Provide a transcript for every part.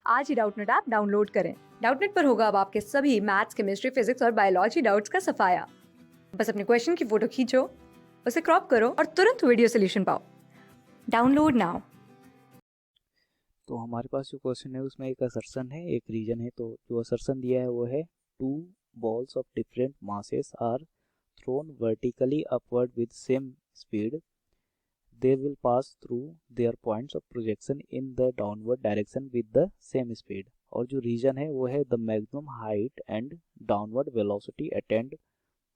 आज ही Doubtnut app download करें। Doubtnut पर होगा अब आपके सभी मैथ्स, केमिस्ट्री, फिजिक्स और बायोलॉजी डाउट्स का सफाया। बस अपने क्वेश्चन की फोटो खींचो, उसे क्रॉप करो और तुरंत वीडियो सोल्यूशन पाओ। Download now. तो हमारे पास जो क्वेश्चन है उसमें एक असर्शन है, एक रीजन है। तो जो असर्शन दिया है वो है 2 balls of different masses are thrown vertically upward with same speed. They will pass through their points of projection in the downward direction with the same speed. और जो रीजन है वो है the maximum height and downward velocity attained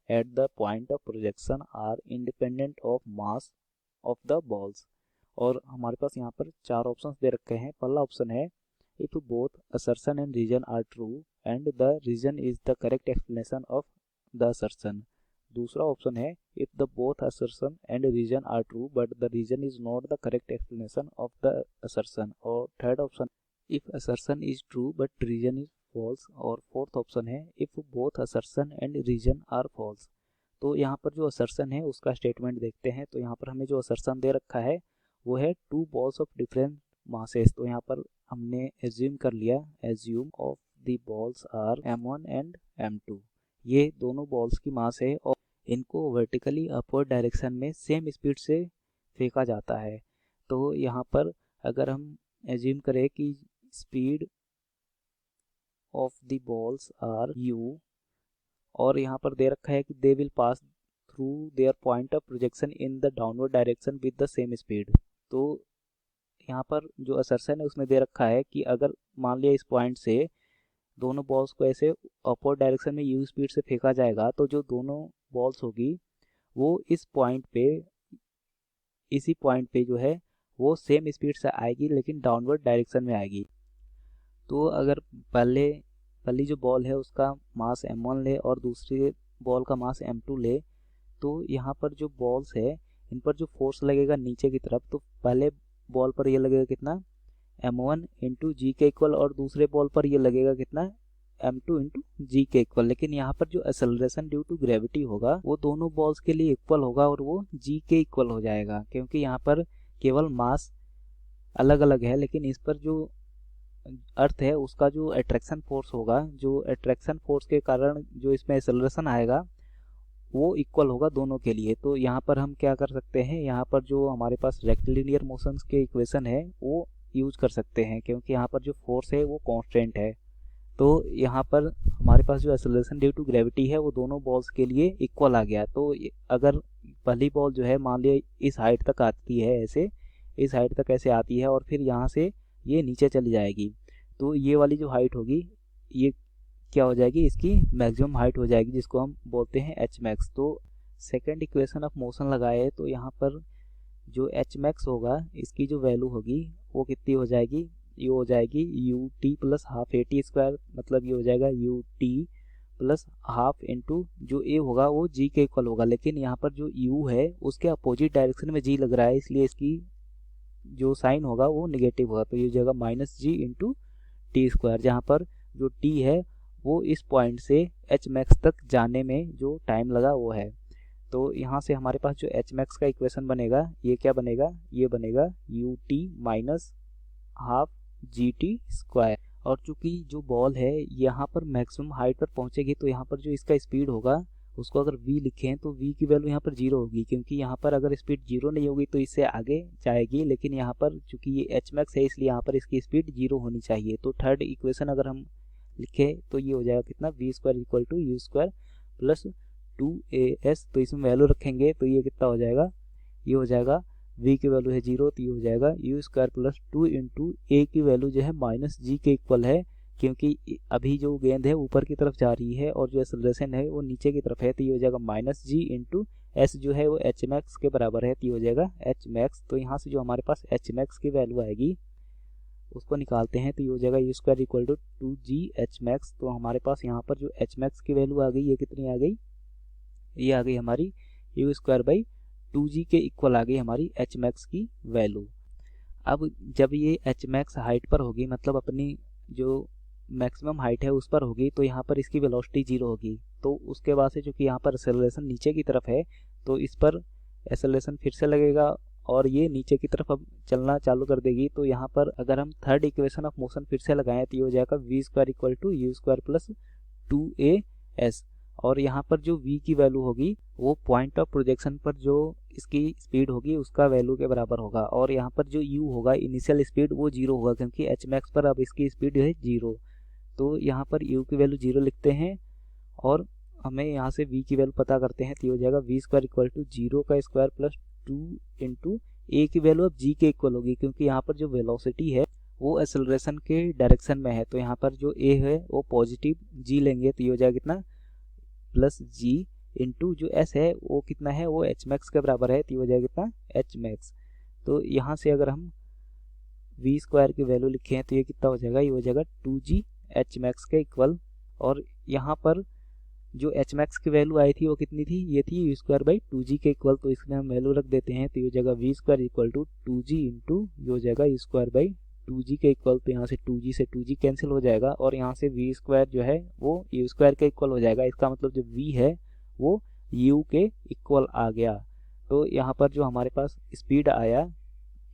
at the point of projection are independent of mass of the balls. और हमारे पास यहाँ पर 4 ऑप्शंस दे रखे हैं। पहला ऑप्शन है if both assertion and reason are true and the reason is the correct explanation of the assertion. दूसरा ऑप्शन है if the both assertion and reason are true but the reason is not the correct explanation of the assertion. और third option if assertion is true but reason is false. और fourth option है if both assertion and reason are false. तो यहाँ पर जो assertion है उसका statement देखते हैं। तो यहाँ पर हमें जो असर्शन दे रखा है वो है 2 balls ऑफ डिफरेंट मासेस। तो यहाँ पर हमने एज्यूम कर लिया, assume of the balls are m1 and m2। ये दोनों बॉल्स की मास है और इनको वर्टिकली अपवर्ड डायरेक्शन में सेम स्पीड से फेंका जाता है। तो यहाँ पर अगर हम एज्यूम करें कि speed of the balls are u और यहाँ पर दे रखा है कि they will pass through their point of projection in the downward direction with the same speed. तो यहाँ पर जो असर्शन है उसमें दे रखा है कि अगर मान लिया इस पॉइंट से दोनों बॉल्स को ऐसे अपवर्ड डायरेक्शन में u स्पीड से फेंका जाएगा तो जो दोनों बॉल्स होगी वो इस पॉइंट पे, इसी पॉइंट पे जो है वो सेम स्पीड से आएगी लेकिन डाउनवर्ड डायरेक्शन में आएगी। तो अगर पहली जो बॉल है उसका मास m1 ले और दूसरी बॉल का मास m2 ले तो यहाँ पर जो बॉल्स है इन पर जो फोर्स लगेगा नीचे की तरफ, तो पहले बॉल पर ये लगेगा कितना m1 इंटू जी के इक्वल और दूसरे बॉल पर ये लगेगा कितना m2 इंटू जी के इक्वल। लेकिन यहाँ पर जो एक्सेलरेशन ड्यू टू ग्रेविटी होगा वो दोनों बॉल्स के लिए इक्वल होगा और वो जी के इक्वल हो जाएगा, क्योंकि यहाँ पर केवल मास अलग अलग है लेकिन इस पर जो अर्थ है उसका जो अट्रैक्शन फोर्स होगा, जो अट्रैक्शन फोर्स के कारण जो इसमें एक्सेलरेशन आएगा वो इक्वल होगा दोनों के लिए। तो यहाँ पर हम क्या कर सकते हैं, यहाँ पर जो हमारे पास रेक्टिलिनियर मोशंस के इक्वेशन है वो यूज कर सकते हैं, क्योंकि यहाँ पर जो फोर्स है वो कांस्टेंट है। तो यहाँ पर हमारे पास जो एक्सेलरेशन ड्यू टू ग्रेविटी है वो दोनों बॉल्स के लिए इक्वल आ गया। तो अगर पहली बॉल जो है मान लिया इस हाइट तक आती है, ऐसे इस हाइट तक ऐसे आती है और फिर यहाँ से ये नीचे चली जाएगी, तो ये वाली जो हाइट होगी ये क्या हो जाएगी, इसकी मैक्सिमम हाइट हो जाएगी जिसको हम बोलते हैं एच मैक्स। तो सेकेंड इक्वेशन ऑफ मोशन लगाए तो यहाँ पर जो एच मैक्स होगा इसकी जो वैल्यू होगी वो कितनी हो जाएगी, ये हो जाएगी U T plus half A T square. मतलब ये हो जाएगा U T plus half into जो ए होगा वो जी के इक्वल होगा, लेकिन यहाँ पर जो यू है उसके अपोजिट डायरेक्शन में जी लग रहा है इसलिए इसकी जो साइन होगा वो निगेटिव होगा। तो ये हो जाएगा माइनस जी इंटू टी स्क्वायर, जहाँ पर जो टी है वो इस पॉइंट से एच मैक्स तक जाने में जो टाइम लगा वो है। तो यहाँ से हमारे पास जो एच मैक्स का इक्वेशन बनेगा ये क्या बनेगा, ये बनेगा U T minus half G T square. और चूंकि जो बॉल है यहाँ पर मैक्सिमम हाइट पर पहुँचेगी तो यहाँ पर जो इसका स्पीड होगा उसको अगर v लिखें तो v की वैल्यू यहाँ पर 0 होगी, क्योंकि यहाँ पर अगर स्पीड 0 नहीं होगी तो इससे आगे जाएगी, लेकिन यहाँ पर चूंकि ये एच मैक्स है इसलिए यहाँ पर इसकी स्पीड 0 होनी चाहिए। तो थर्ड इक्वेशन अगर हम लिखे तो ये हो जाएगा कितना V square equal to U square plus 2as। तो इसमें वैल्यू रखेंगे तो ये कितना हो जाएगा, ये हो जाएगा v की वैल्यू है 0 तो ये हो जाएगा यू स्क्वायर प्लस 2 इंटू ए की वैल्यू जो है माइनस जी के इक्वल है, क्योंकि अभी जो गेंद है ऊपर की तरफ जा रही है और जो एक्सेलरेशन है वो नीचे की तरफ है। तो ये हो जाएगा माइनस जी इंटू एस जो है वो एच मैक्स के बराबर है, तो ये हो जाएगा एच मैक्स। तो यहाँ से जो हमारे पास एच मैक्स की वैल्यू आएगी उसको निकालते हैं तो ये हो जाएगा U square equal to 2g H max. तो हमारे पास यहाँ पर जो एच मैक्स की वैल्यू आ गई ये कितनी आ गई, ये आ गई हमारी यू स्क्वायर बाई 2g के इक्वल आ गई हमारी एच मैक्स की वैल्यू। अब जब ये एच मैक्स हाइट पर होगी, मतलब अपनी जो मैक्सिमम हाइट है उस पर होगी, तो यहाँ पर इसकी वेलोसिटी 0 होगी। तो उसके बाद से चूँकि यहाँ पर एक्सेलरेशन नीचे की तरफ है तो इस पर एक्सेलरेशन फिर से लगेगा और ये नीचे की तरफ अब चलना चालू कर देगी। तो यहाँ पर अगर हम थर्ड इक्वेशन ऑफ मोशन फिर से लगाएं तो ये हो जाएगा v² equal to u² plus 2as। और यहाँ पर जो v की वैल्यू होगी वो पॉइंट ऑफ प्रोजेक्शन पर जो इसकी स्पीड होगी उसका वैल्यू के बराबर होगा। और यहाँ पर जो u होगा इनिशियल स्पीड वो 0 होगा, क्योंकि एच मैक्स पर अब इसकी स्पीड है 0। तो यहाँ पर u की वैल्यू 0 लिखते हैं और हमें यहाँ से v की वैल्यू पता करते हैं। तो ये हो जाएगा v² इक्वल टू 0 का स्क्वायर प्लस 2 इंटू a की वैल्यू अब g के इक्वल होगी, क्योंकि यहाँ पर जो वेलोसिटी है वो एक्सेलरेशन के डायरेक्शन में है। तो यहाँ पर जो a है वो पॉजिटिव g लेंगे, तो ये हो जाएगा कितना प्लस g इंटू जो s है वो कितना है वो h मैक्स के बराबर है, तो ये हो जाएगा कितना h मैक्स। तो यहाँ से अगर हम v² की वैल्यू लिखें तो ये कितना हो जाएगा, ये हो जाएगा 2g h मैक्स के इक्वल। और यहाँ पर जो एच मैक्स की वैल्यू आई थी वो कितनी थी, ये थी u²/2g के इक्वल। तो इसमें हम वैल्यू रख देते हैं, तो ये हो जाएगा v² equal to 2g into ये हो जाएगा u²/2g के इक्वल। तो यहाँ से 2g से 2g कैंसिल हो जाएगा और यहाँ से v² जो है वो u² के इक्वल हो जाएगा। इसका मतलब जो v है वो u के इक्वल आ गया। तो यहाँ पर जो हमारे पास स्पीड आया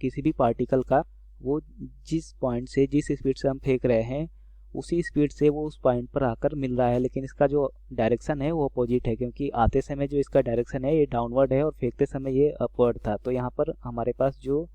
किसी भी पार्टिकल का, वो जिस पॉइंट से जिस स्पीड से हम फेंक रहे हैं उसी स्पीड से वो उस पॉइंट पर आकर मिल रहा है, लेकिन इसका जो डायरेक्शन है वो अपोजिट है, क्योंकि आते समय जो इसका डायरेक्शन है ये डाउनवर्ड है और फेंकते समय ये अपवर्ड था। तो यहाँ पर हमारे पास जो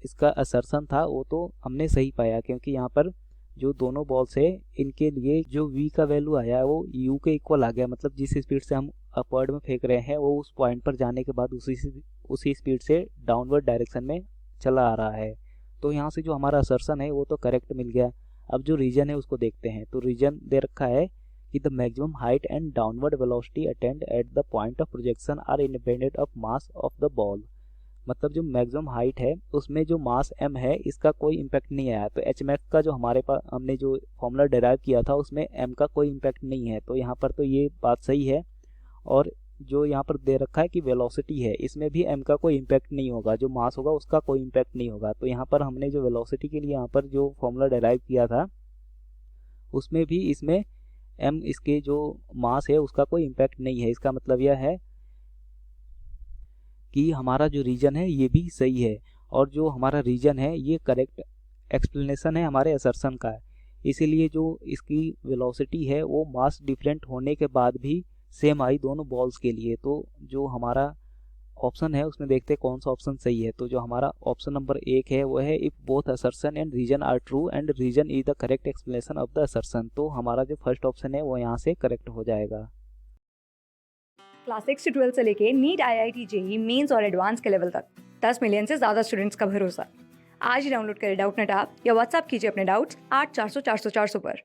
इसका असर्शन था वो तो हमने सही पाया, क्योंकि यहाँ पर जो दोनों बॉल्स है इनके लिए जो v का वैल्यू आया वो u के इक्वल आ गया। मतलब जिस स्पीड से हम अपवर्ड में फेंक रहे हैं वो उस पॉइंट पर जाने के बाद उसी स्पीड से डाउनवर्ड डायरेक्शन में चला आ रहा है। तो यहाँ से जो हमारा असर्शन है वो तो करेक्ट मिल गया। अब जो रीजन है उसको देखते हैं। तो रीजन दे रखा है कि the maximum height and downward velocity attained at the point of projection are independent of mass of the ball. मतलब जो मैक्सिमम हाइट है उसमें जो मास m है इसका कोई इम्पैक्ट नहीं आया। तो एच मैक्स का जो हमारे पास हमने जो फॉर्मूला डिराइव किया था उसमें m का कोई इम्पैक्ट नहीं है। तो यहाँ पर तो ये बात सही है। और जो यहाँ पर दे रखा है कि वेलोसिटी है इसमें भी m का कोई इम्पैक्ट नहीं होगा, जो मास होगा उसका कोई इम्पैक्ट नहीं होगा। तो यहाँ पर हमने जो वेलोसिटी के लिए यहाँ पर जो फॉर्मूला डिराइव किया था उसमें भी इसमें m इसके जो मास है उसका कोई इम्पैक्ट नहीं है। इसका मतलब यह है कि हमारा जो रीजन है ये भी सही है और जो हमारा रीजन है ये करेक्ट एक्सप्लेनेशन है हमारे असर्शन का। इसीलिए जो इसकी वेलोसिटी है वो मास डिफरेंट होने के बाद भी सेम आई दोनों बॉल्स के लिए। तो जो हमारा ऑप्शन है उसमें देखते हैं कौन सा ऑप्शन सही है। तो जो हमारा ऑप्शन नंबर 1 है वो है if both assertion and reason are true and reason is the correct explanation of the assertion. तो हमारा जो फर्स्ट ऑप्शन है वो यहाँ से करेक्ट हो जाएगा। क्लास 6 से 12 से लेके नीट, IIT, जेई मेंस और एडवांस के लेवल तक 10 मिलियन से ज़्यादा स्टूडेंट्स का भरोसा। आज ही डाउनलोड करें डाउटनेट ऐप या व्हाट्सएप कीजिए अपने डाउट्स 8400 400 400 पर।